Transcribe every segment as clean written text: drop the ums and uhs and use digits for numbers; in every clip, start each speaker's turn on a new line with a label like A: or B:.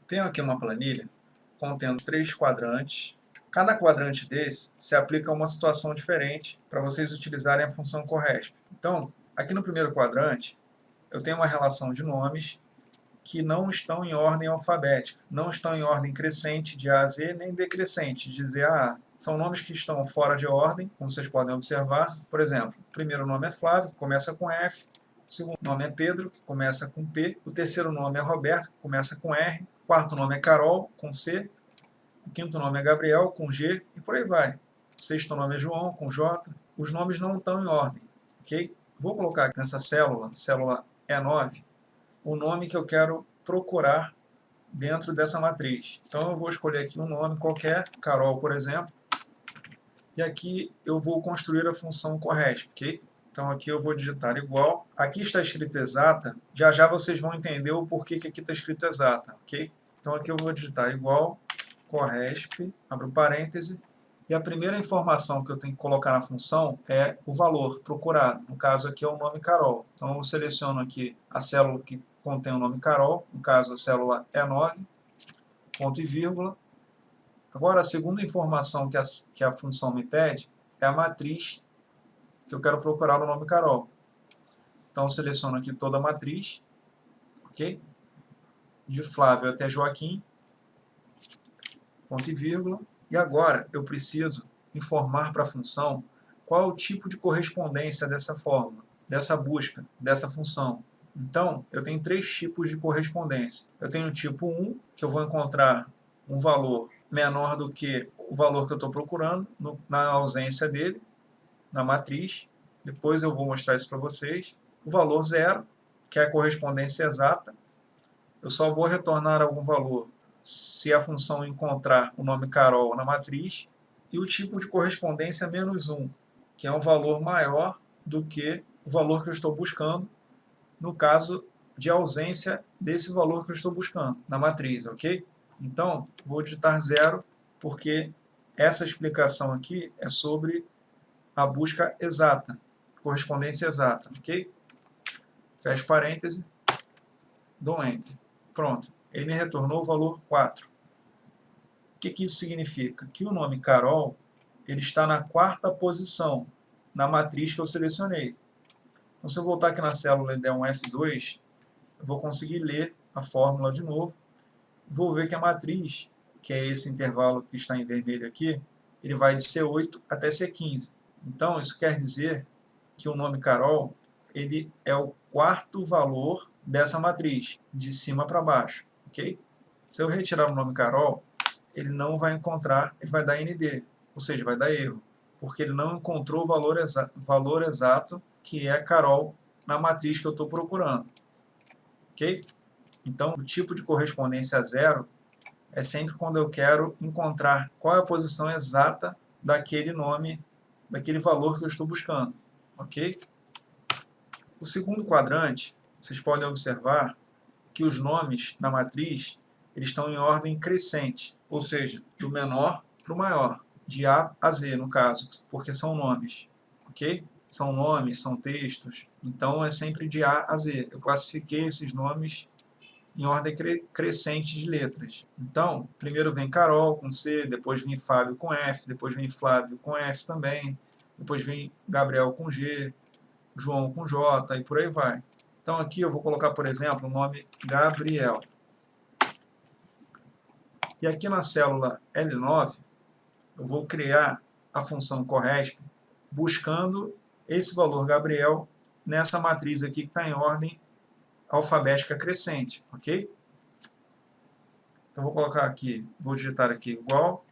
A: Tenho aqui uma planilha contendo 3 quadrantes. Cada quadrante desse se aplica a uma situação diferente para vocês utilizarem a função corresp. Então, aqui no primeiro quadrante, eu tenho uma relação de nomes que não estão em ordem alfabética, não estão em ordem crescente de A a Z, nem decrescente de Z a A. São nomes que estão fora de ordem, como vocês podem observar. Por exemplo, o primeiro nome é Flávio, que começa com F. O segundo nome é Pedro, que começa com P. O terceiro nome é Roberto, que começa com R. O quarto nome é Carol, com C. O quinto nome é Gabriel, com G, e por aí vai. O sexto nome é João, com J. Os nomes não estão em ordem, ok? Vou colocar aqui nessa célula E9, o nome que eu quero procurar dentro dessa matriz. Então eu vou escolher aqui um nome qualquer, Carol, por exemplo, e aqui eu vou construir a função corresp, ok? Então aqui eu vou digitar igual. Aqui está escrito exata, já já vocês vão entender o porquê que aqui está escrito exata, ok? Então aqui eu vou digitar igual, corresp, abro parêntese, e a primeira informação que eu tenho que colocar na função é o valor procurado. No caso aqui é o nome Carol. Então eu seleciono aqui a célula que contém o nome Carol, no caso a célula E9, ponto e vírgula. Agora a segunda informação que a função me pede é a matriz que eu quero procurar o nome Carol. Então eu seleciono aqui toda a matriz, ok? De Flávio até Joaquim, ponto e vírgula. E agora eu preciso informar para a função qual é o tipo de correspondência dessa fórmula, dessa busca, dessa função. Então, eu tenho 3 tipos de correspondência. Eu tenho o tipo 1, que eu vou encontrar um valor menor do que o valor que eu estou procurando, na ausência dele, na matriz. Depois eu vou mostrar isso para vocês. O valor 0, que é a correspondência exata. Eu só vou retornar algum valor se a função encontrar o nome Carol na matriz, e o tipo de correspondência menos 1, que é um valor maior do que o valor que eu estou buscando, no caso de ausência desse valor que eu estou buscando na matriz, ok? Então, vou digitar 0, porque essa explicação aqui é sobre a busca exata, correspondência exata, ok? Fecho parêntese, dou Enter. Pronto. Ele me retornou o valor 4. O que isso significa? Que o nome Carol ele está na 4ª posição na matriz que eu selecionei. Então, se eu voltar aqui na célula e der um F2, eu vou conseguir ler a fórmula de novo. Vou ver que a matriz, que é esse intervalo que está em vermelho aqui, ele vai de C8 até C15. Então, isso quer dizer que o nome Carol ele é o 4º valor dessa matriz, de cima para baixo, ok? Se eu retirar o nome Carol, ele não vai encontrar, ele vai dar ND, ou seja, vai dar erro, porque ele não encontrou o valor exato que é Carol na matriz que eu estou procurando, ok? Então, o tipo de correspondência a 0 é sempre quando eu quero encontrar qual é a posição exata daquele nome, daquele valor que eu estou buscando, ok? O segundo quadrante, vocês podem observar que os nomes na matriz eles estão em ordem crescente, ou seja, do menor para o maior, de A a Z, no caso, porque são nomes, ok? São nomes, são textos, então é sempre de A a Z. Eu classifiquei esses nomes em ordem crescente de letras. Então, primeiro vem Carol com C, depois vem Fábio com F, depois vem Flávio com F também, depois vem Gabriel com G, João com J e por aí vai. Então aqui eu vou colocar, por exemplo, o nome Gabriel. E aqui na célula L9, eu vou criar a função corresp buscando esse valor Gabriel nessa matriz aqui que está em ordem alfabética crescente, ok? Então vou colocar aqui, vou digitar aqui igual,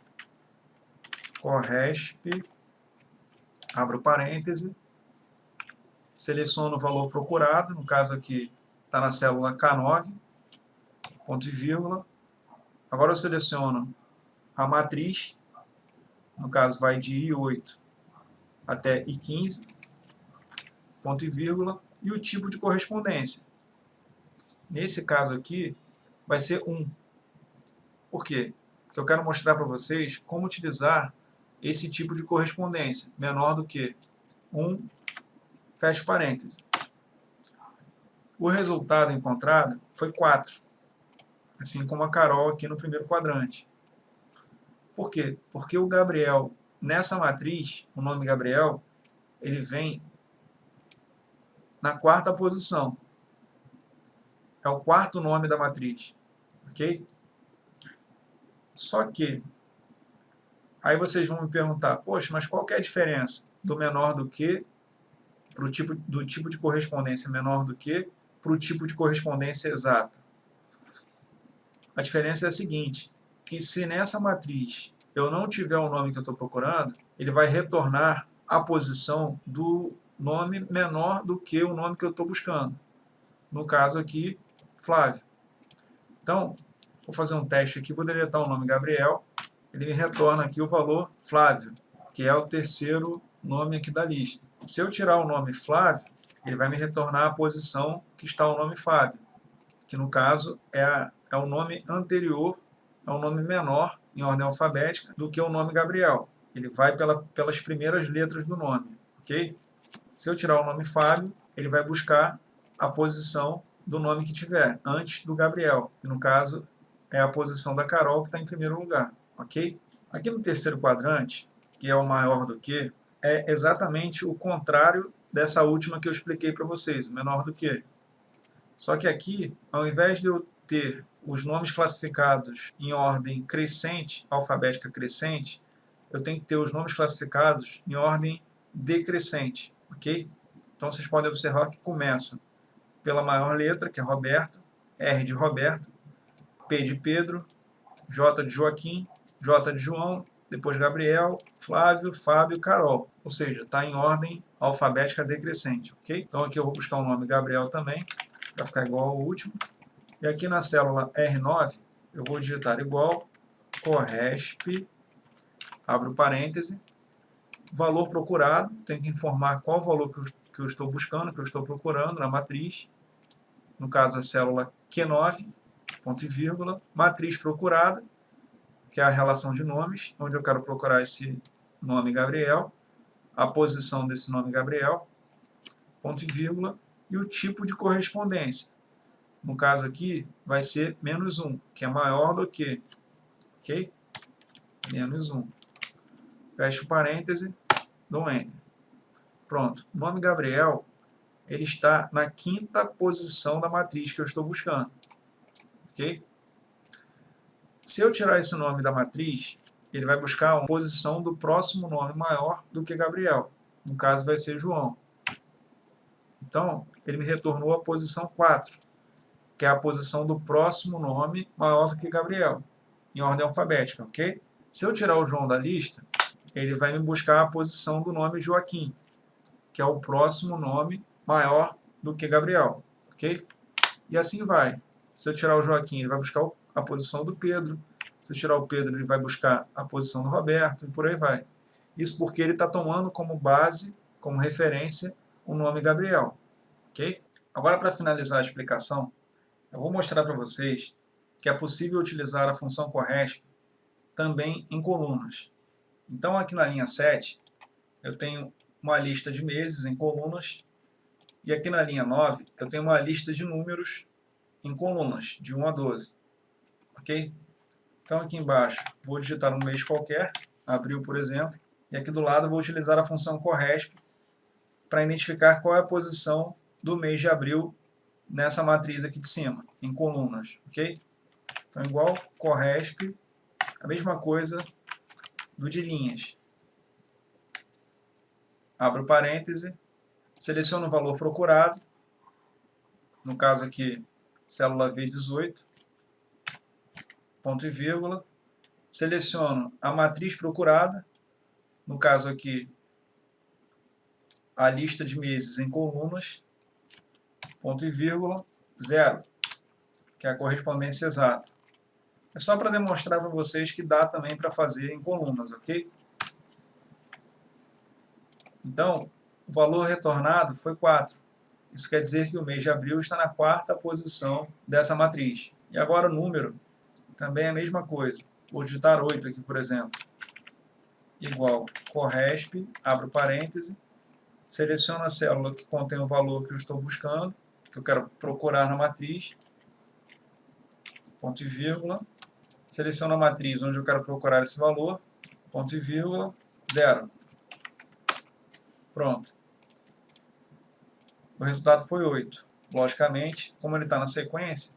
A: corresp, abro parêntese, seleciono o valor procurado, no caso aqui está na célula K9, ponto e vírgula. Agora eu seleciono a matriz, no caso vai de I8 até I15, ponto e vírgula, e o tipo de correspondência. Nesse caso aqui, vai ser 1. Por quê? Porque eu quero mostrar para vocês como utilizar esse tipo de correspondência, menor do que 1, fecho parênteses. O resultado encontrado foi 4. assim como a Carol aqui no primeiro quadrante. Por quê? Porque o Gabriel, nessa matriz, o nome Gabriel, ele vem na quarta posição. É o quarto nome da matriz, ok? Só que, aí vocês vão me perguntar, poxa, mas qual que é a diferença do menor do que do tipo de correspondência menor do que para o tipo de correspondência exata? A diferença é a seguinte, que se nessa matriz eu não tiver o nome que eu estou procurando, ele vai retornar a posição do nome menor do que o nome que eu estou buscando. No caso aqui, Flávio. Então, vou fazer um teste aqui, vou deletar o nome Gabriel, ele me retorna aqui o valor Flávio, que é o terceiro nome aqui da lista. Se eu tirar o nome Flávio, ele vai me retornar a posição que está o nome Fábio, que no caso é o nome anterior, é o nome menor em ordem alfabética do que o nome Gabriel. Ele vai pelas primeiras letras do nome, ok? Se eu tirar o nome Fábio, ele vai buscar a posição do nome que tiver, antes do Gabriel, que no caso é a posição da Carol, que está em primeiro lugar, ok? Aqui no terceiro quadrante, que é o maior do que, é exatamente o contrário dessa última que eu expliquei para vocês, o menor do que. Só que aqui, ao invés de eu ter os nomes classificados em ordem crescente, alfabética crescente, eu tenho que ter os nomes classificados em ordem decrescente, ok? Então vocês podem observar que começa pela maior letra, que é Roberto, R de Roberto, P de Pedro, J de Joaquim, J de João, depois Gabriel, Flávio, Fábio, Carol. Ou seja, está em ordem alfabética decrescente, ok? Então aqui eu vou buscar o nome Gabriel também, para ficar igual ao último. E aqui na célula R9, eu vou digitar igual, corresp, abro parêntese, valor procurado, tenho que informar qual valor que eu estou buscando, que eu estou procurando na matriz, no caso a célula Q9, ponto e vírgula, matriz procurada, que é a relação de nomes, onde eu quero procurar esse nome Gabriel, a posição desse nome Gabriel, ponto e vírgula, e o tipo de correspondência. No caso aqui, vai ser menos 1, que é maior do que, ok? Menos 1. Fecho parêntese, dou Enter. Pronto. O nome Gabriel, ele está na quinta posição da matriz que eu estou buscando, ok? Se eu tirar esse nome da matriz, ele vai buscar a posição do próximo nome maior do que Gabriel. No caso, vai ser João. Então, ele me retornou a posição 4, que é a posição do próximo nome maior do que Gabriel, em ordem alfabética, ok? Se eu tirar o João da lista, ele vai me buscar a posição do nome Joaquim, que é o próximo nome maior do que Gabriel, ok? E assim vai. Se eu tirar o Joaquim, ele vai buscar a posição do Pedro. Se eu tirar o Pedro, ele vai buscar a posição do Roberto, e por aí vai. Isso porque ele está tomando como base, como referência, o nome Gabriel, ok? Agora, para finalizar a explicação, eu vou mostrar para vocês que é possível utilizar a função corresp também em colunas. Então, aqui na linha 7, eu tenho uma lista de meses em colunas, e aqui na linha 9, eu tenho uma lista de números em colunas, de 1 a 12. Ok? Então, aqui embaixo, vou digitar um mês qualquer, abril, por exemplo, e aqui do lado eu vou utilizar a função corresp para identificar qual é a posição do mês de abril nessa matriz aqui de cima, em colunas, ok? Então, igual corresp, a mesma coisa do de linhas. Abro parêntese, seleciono o valor procurado, no caso aqui, célula V18, ponto e vírgula, seleciono a matriz procurada, no caso aqui, a lista de meses em colunas, ponto e vírgula, 0, que é a correspondência exata. É só para demonstrar para vocês que dá também para fazer em colunas, ok? Então, o valor retornado foi 4. Isso quer dizer que o mês de abril está na quarta posição dessa matriz. E agora o número também é a mesma coisa. Vou digitar 8 aqui, por exemplo. Igual corresp, abro parêntese, seleciono a célula que contém o valor que eu estou buscando, que eu quero procurar na matriz, ponto e vírgula, seleciono a matriz onde eu quero procurar esse valor, ponto e vírgula, 0. Pronto. O resultado foi 8. Logicamente, como ele está na sequência,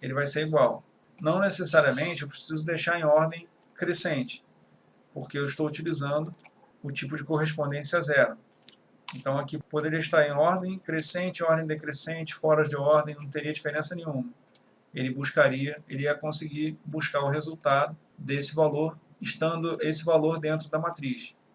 A: ele vai ser igual. Não necessariamente eu preciso deixar em ordem crescente, porque eu estou utilizando o tipo de correspondência 0. Então aqui poderia estar em ordem crescente, ordem decrescente, fora de ordem, não teria diferença nenhuma. Ele ia conseguir buscar o resultado desse valor, estando esse valor dentro da matriz.